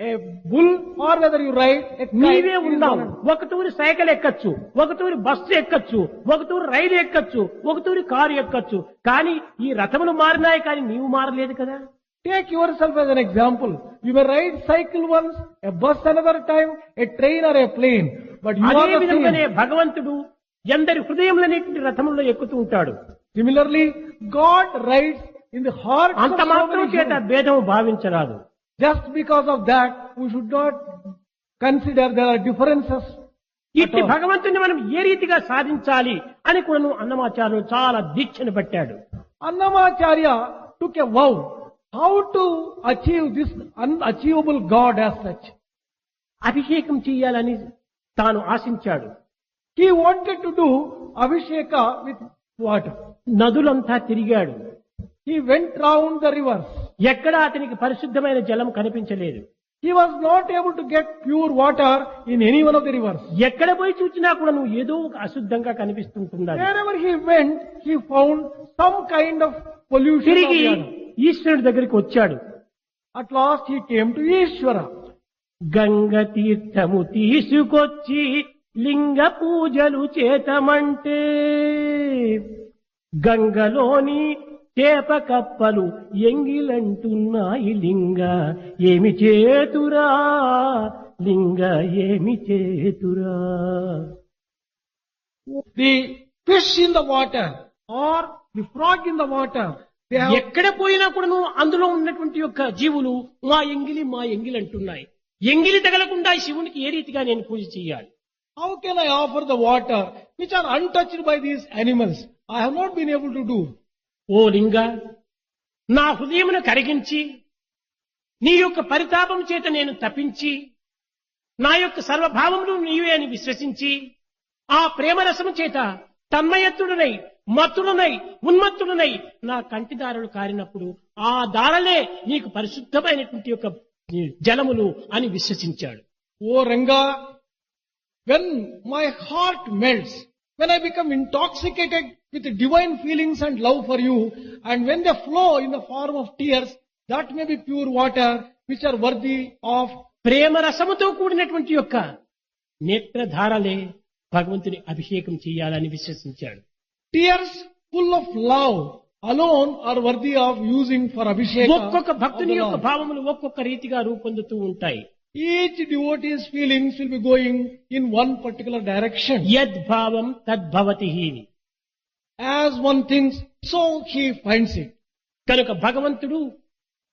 a bull or whether you ride a kite, నీవే it is ఉన్నావు. one. ఒక తూరి సైకిల్ ఎక్కచ్చు, ఒక తూరి బస్సు ఎక్కచ్చు, ఒక తూరి రైలు ఎక్కచ్చు, ఒక తూరి కారు ఎక్కచ్చు. కానీ ఈ రథములు మారినాయి, కానీ నీవు మారలేదు కదా. Take yourself as an example. You may ride cycle once, a bus another time, a train or a plane. But you అదే are the విధంగానే same. భగవంతుడు ఎందరి హృదయంలోనేటువంటి రథముల్లో ఎక్కుతూ ఉంటాడు. Similarly, God rides in the heart of అంత so మాత్రం many చేత humans. భేదము భావించరాదు. Just because of that, we should not consider there are differences. at ఇట్టి all. భగవంతుని మనం ఏ రీతిగా సాధించాలి అని కూడా అన్నమాచార్యులు చాలా దీక్షను పెట్టాడు. Annamacharya took a vow how to achieve this unachievable God as such. అభిషేకం చేయాలని తాను ఆశించాడు. He wanted to do Abhisheka with water. నదులంతా తిరిగాడు. He went round the rivers. ఎక్కడా అతనికి పరిశుద్ధమైన జలం కనిపించలేదు. He was not able to get pure water in any one of the rivers. ఎక్కడ పోయి చూసినా కూడా నువ్వు ఏదో ఒక అశుద్ధంగా కనిపిస్తుంటున్నాడు. Wherever he went, he found some kind of pollution. of తిరిగి the other. ఈశ్వరుడి దగ్గరికి వచ్చాడు. At last he came to Ishvara. Ganga తీర్థము తీసుకొచ్చి లింగ పూజలు చేతమంటే గంగలోని చేప కప్పలు ఎంగిలంటున్నాయి లింగ ఏమి చేతురా, లింగ ఏమి చేతురా. The fish in the water or the frog in the water, they have, ఎక్కడ పోయినా కూడాను అందులో ఉన్నటువంటి యొక్క జీవులు మా ఎంగిలి అంటున్నాయి. ఎంగిలి తగలకుండా శివునికి ఏ రీతిగా నేను పూజ చేయాలి? how can I offer the water which are untouched by these animals? I have not been able to do. ఓ లింగ, నా హృదయమును కరిగించి నీ యొక్క పరితాపం చేత నేను తప్పించి నా యొక్క సర్వభావములు నీవే అని విశ్వసించి ఆ ప్రేమరసము చేత తన్మయత్తుడనై మత్తుడనై ఉన్మత్తుడనై నా కంటిదారులు కారినప్పుడు ఆ దారలే నీకు పరిశుద్ధమైనటువంటి యొక్క జలములు అని విశ్వసించాడు. Oh Ranga, when my heart melts, when I become intoxicated with divine feelings and love for you, and when they flow in the form of tears, that may be pure water which are worthy of. ప్రేమరసముతో కూడినటువంటి యొక్క నేత్రధారలే భగవంతుని అభిషేకం చేయాలని విశ్వసించాడు. Tears full of love alone are worthy of using for Abhisheka. ఒక్కొక్క of భక్తుని the యొక్క Lord. భావములు ఒక్కొక్క రీతిగా రూపొందుతూ ఉంటాయి. Each devotee's feelings will be going in one particular direction. యద్భావం తద్భవతి. As one thinks, so he finds it. కనుక భగవంతుడు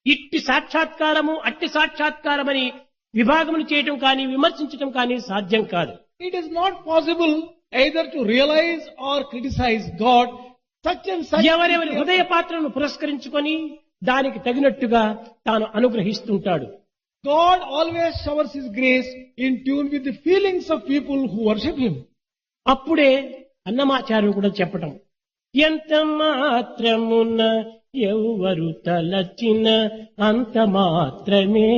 ఇట్టి సాక్షాత్కారము అట్టి సాక్షాత్కారమని విభాగములు చేయటం కానీ విమర్శించటం కానీ సాధ్యం కాదు. It is not possible either to realize or criticize God. Such and such. ఎవరెవరి హృదయ పాత్రను పురస్కరించుకొని దానికి తగినట్టుగా తాను అనుగ్రహిస్తుంటాడు. God always showers His grace in tune with the feelings of people who worship Him. అప్పుడే అన్నమాచార్యుడు కూడా చెప్పటం, ఎంత మాత్రమున ఎవరు తలచిన అంత మాత్రమే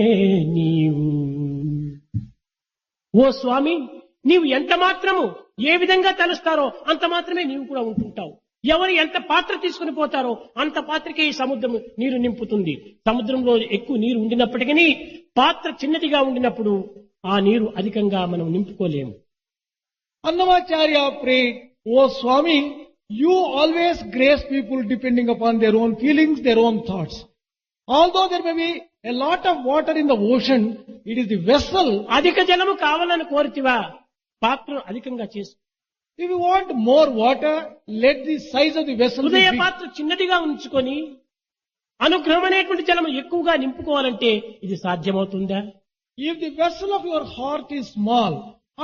నీవు. ఓ స్వామి, నీవు ఎంత మాత్రము ఏ విధంగా తలుస్తారో అంత మాత్రమే నీవు కూడా ఉంటుంటావు. ఎవరు ఎంత పాత్ర తీసుకుని పోతారో అంత పాత్రకే ఈ సముద్రం నీరు నింపుతుంది. సముద్రంలో ఎక్కువ నీరు ఉండినప్పటికీ పాత్ర చిన్నదిగా ఉండినప్పుడు ఆ నీరు అధికంగా మనం నింపుకోలేము. Annamacharya prayed, "O Swami, you always grace people depending upon their own feelings, their own thoughts. Although there may be a lot of water in the ocean, it is the vessel." అధిక జలము కావాలని కోరితివా, పాత్రను అధికంగా చేసు. If you want more water, let the size of the vessel be హృదయ big. పాత్ర చిన్నదిగా ఉంచుకొని అనుగ్రహం అనేటువంటి జలము ఎక్కువగా నింపుకోవాలంటే ఇది సాధ్యమవుతుందా? If the vessel of your heart is small,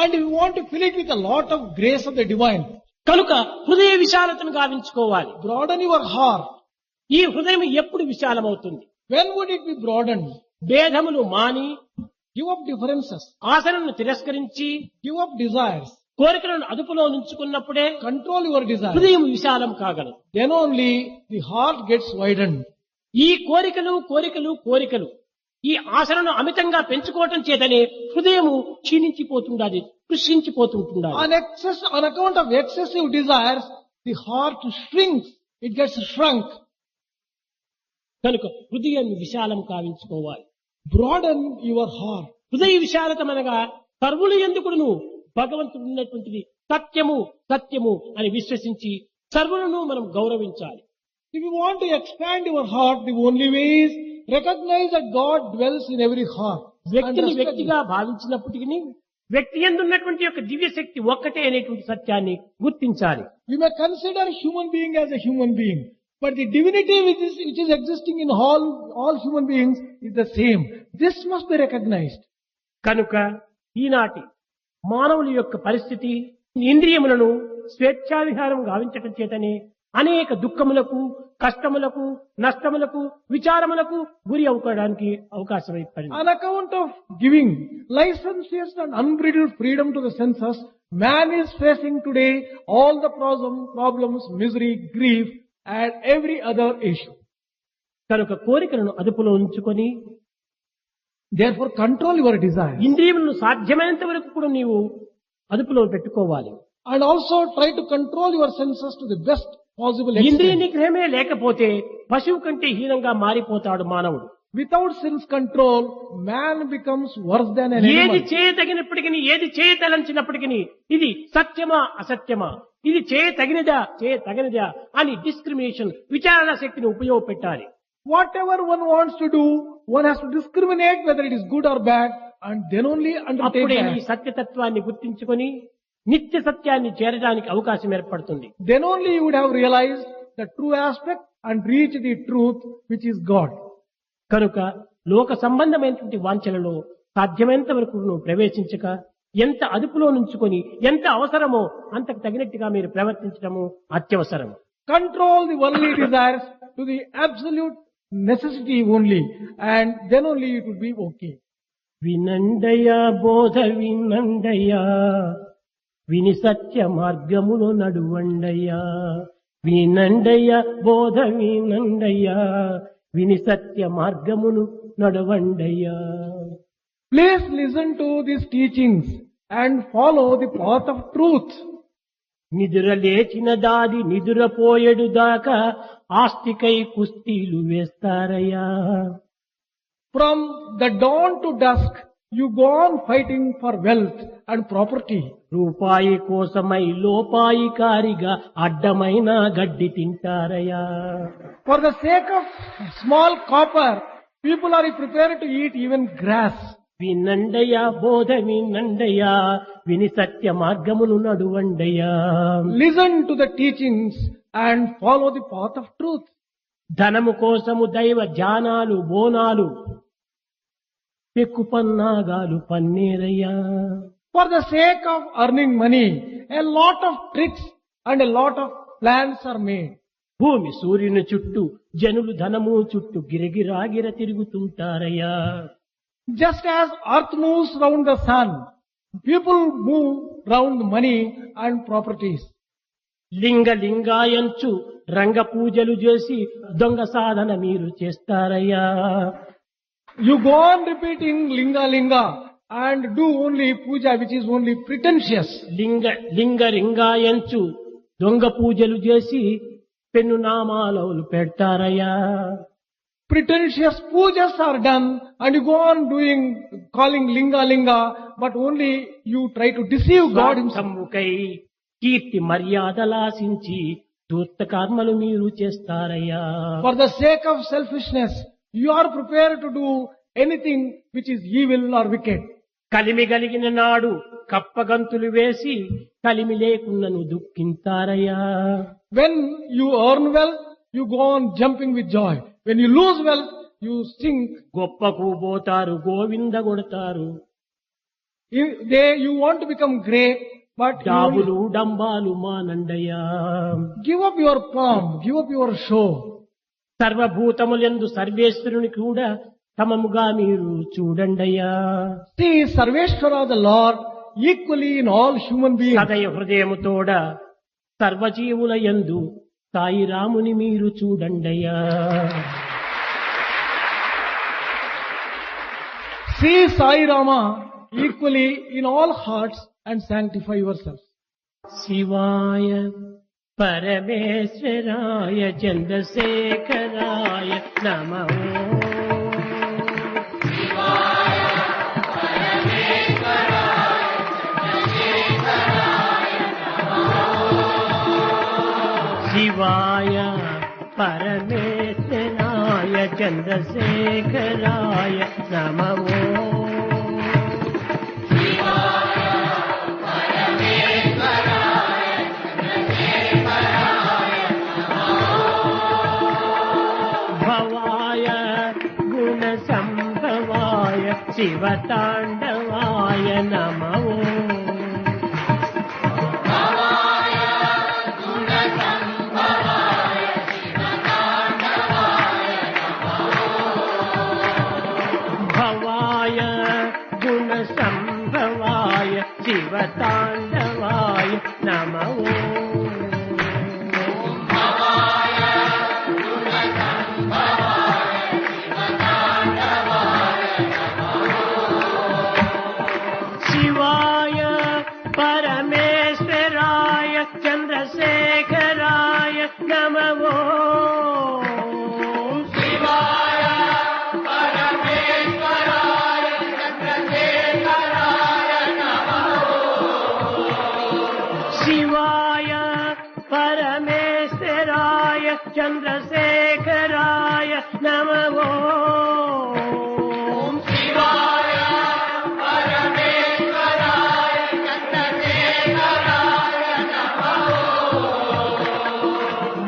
and if you want to fill it with a lot of grace of the divine, కనుక హృదయ విశాలతను గావించుకోవాలి. broaden your heart. ఈ హృదయం ఎప్పుడు విశాలమవుతుంది? When would it be broadened? భేదములు మాని, Give up differences. ఆశలను తిరస్కరించి, Give up desires. కోరికలను అదుపులో ఉంచుకున్నప్పుడే Control your desires. హృదయం విశాలం కాగలదు. Then only the heart gets widened. ఈ కోరికలు ఈ ఆశలను అమితంగా పెంచుకోవటం చేతనే హృదయము క్షీణించిపోతుండాలి, కృషించిపోతుండాలి. On account of excessive desires, the heart shrinks. It gets shrunk. కనుక హృదయాన్ని విశాలం కావించుకోవాలి. Broaden your heart. హృదయ విశాలతమనగా సర్వులు ఎందుకును భగవంతుడు ఉన్నటువంటిది సత్యము అని విశ్వసించి సర్వులను మనం గౌరవించాలి. If you want to expand your heart, the only way is recognize that God dwells in every heart. వ్యక్తిని Understand వ్యక్తిగా భావించినప్పటికీ వ్యక్తి యందు ఉన్నటువంటి యొక్క దివ్య శక్తి ఒక్కటే అనేటువంటి సత్యాన్ని గుర్తించాలి. You may consider human being as a human being, but the divinity which is existing in all human beings is the same. This must be recognized. కనుక ఈనాటి మానవుల యొక్క పరిస్థితి ఇంద్రియములను స్వేచ్ఛావిహారం గావించటం చేతనే అనేక దుఃఖములకు, కష్టములకు, నష్టములకు, విచారములకు గురి అవడానికి అవకాశం ఏర్పడింది. On account of giving licentious and unbridled freedom to the senses, man is facing today all the problems, misery, grief, and every other issue. కనుక కోరికలను అదుపులో ఉంచుకొని Therefore, control your desires. ఇంద్రియములను సాధ్యమైనంత వరకు కూడా నీవు అదుపులో పెట్టుకోవాలి. And also try to control your senses to the best possible ఇంద్రియ extent. నిగ్రహమే లేకపోతే పశువు కంటే హీనంగా మారిపోతాడు మానవుడు. Without sense control, man becomes worse than an ఏది animal. చేయదగినప్పటికీ, ఏది చేయతలంచినప్పటికీ ఇది సత్యమా అసత్యమా, ఇది చేయతగినదా అని డిస్క్రిమినేషన్ విచారణ శక్తిని ఉపయోగపెట్టాలి. Whatever one wants to do, one has to discriminate whether it is good or bad, and then only undertake అప్పుడే ఈ that. సత్యతత్వాన్ని గుర్తించుకొని నిత్య సత్యాన్ని చేరడానికి అవకాశం ఏర్పడుతుంది. Then only you would have realized the true aspect and reached the truth which is God. కనుక లోక సంబంధమైనటువంటి వాంఛలలో సాధ్యమైనంత వరకు నువ్వు ప్రవేశించక ఎంత అదుపులో నుంచుకొని ఎంత అవసరమో అంతకు తగినట్టుగా మీరు ప్రవర్తించడము అత్యవసరము. Control the worldly desires to the absolute necessity only, and then only it would be okay. వినండయా బోధ వినండయా, విని సత్య మార్గములో నడువండయ్యా. వినండయ్యా బోధ వినండయ్యా, విని సత్య మార్గమును నడవండయ్యా. Please listen to these teachings and follow the path of truth. నిదుర లేచిన దాది నిదురపోయేడు దాకా ఆస్తికై కుస్తీలు వేస్తారయ్యా. From the dawn to dusk, you go on fighting for wealth and property. రూపాయి కోసమై లోపాయికారిగా అడ్డమైన గడ్డి తింటారయ్యా. For the sake of small copper, people are prepared to eat even grass. వినండయ్యా బోధ వినండయ్యా, విని సత్య మార్గమును నడువండయ్యా. Listen to the teachings and follow the path of truth. ధనము కోసము దైవ ధ్యానాలు Bonalu పెక్కుపన్నాగాలు పన్నేరయ్యా. For the sake of earning money, a lot of tricks and a lot of plans are made. భూమి సూర్యుని చుట్టూ జనులు ధనము చుట్టూ గిరగిరాగిర తిరుగుతుంటారయ్యా. Just as earth moves round the sun, people move round money and properties. లింగాయంచు రంగ పూజలు చేసి దొంగ సాధన మీరు చేస్తారయ్యా. You go on repeating linga and do only puja which is only pretentious. లింగాయంచు దొంగ పూజలు చేసి పెన్ను నామాలు పెడతారయ్యా. Pretentious pujas are done and you go on calling linga, but only you try to deceive God himself. స్వార్థముకై కీర్తి మర్యాదలాశించి దూర్త కర్మలు మీరు చేస్తారయ్యా. For the sake of selfishness, you are prepared to do anything which is evil or wicked. కలిమి గలిగిన నాడు కప్పగంతులు వేసి కలిమి లేకున్నను దుఃఖింతారయ్యా. When you earn wealth, you go on jumping with joy. When you lose wealth, you sink. గొప్పకు పోతారు, గోవింద కొడతారు. You want to become great, but డాబులు డంబాలు మానండయ్యా. give up your pomp, give up your show. సర్వభూతములందు సర్వేశ్వరుని కూడా సమముగా మీరు చూడండయ్యా. See Sarveshwara, the Lord, equally in all human beings. సదయ హృదయముతోడ సర్వజీవుల యందు సాయి రాముని మీరు చూడండయ్యా. See Sai Rama equally in all hearts and sanctify yourself. శివాయ పరమేశ్వరాయ చంద్రశేఖరాయ నమః. శివాయ పరమేశ్వరాయ చంద్రశేఖరాయ నమః. భవాయ గుణ సంభవాయ శివతాండవాయ నమః. భవాయ గుణ సంభవాయ శివతాండవాయ నమః. శివాయ పరమేశ్వరాయ చంద్రశేఖరాయ నమః. శివాయ పరమేశ్వరాయ చంద్రశేఖరాయ నమః. శివాయ పరమేశ్వరాయ చంద్రశేఖరాయ నమః.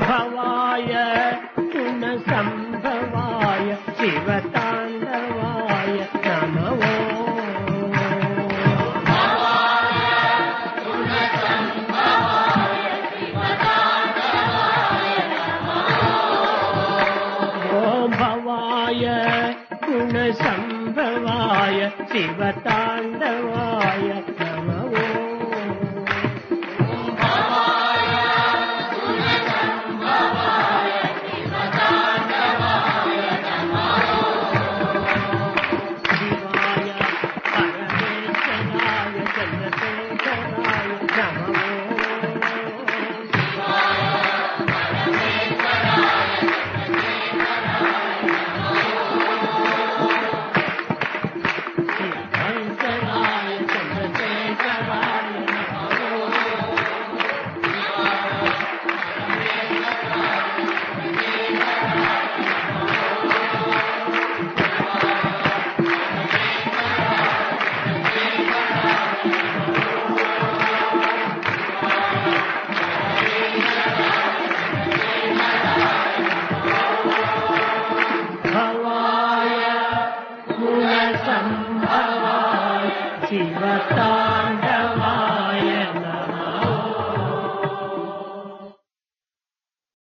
భవాయ గుణ సంభవాయ శివతాండవాయ నమః. ఓం భవాయ గుణ సంభవాయ శివతాండవాయ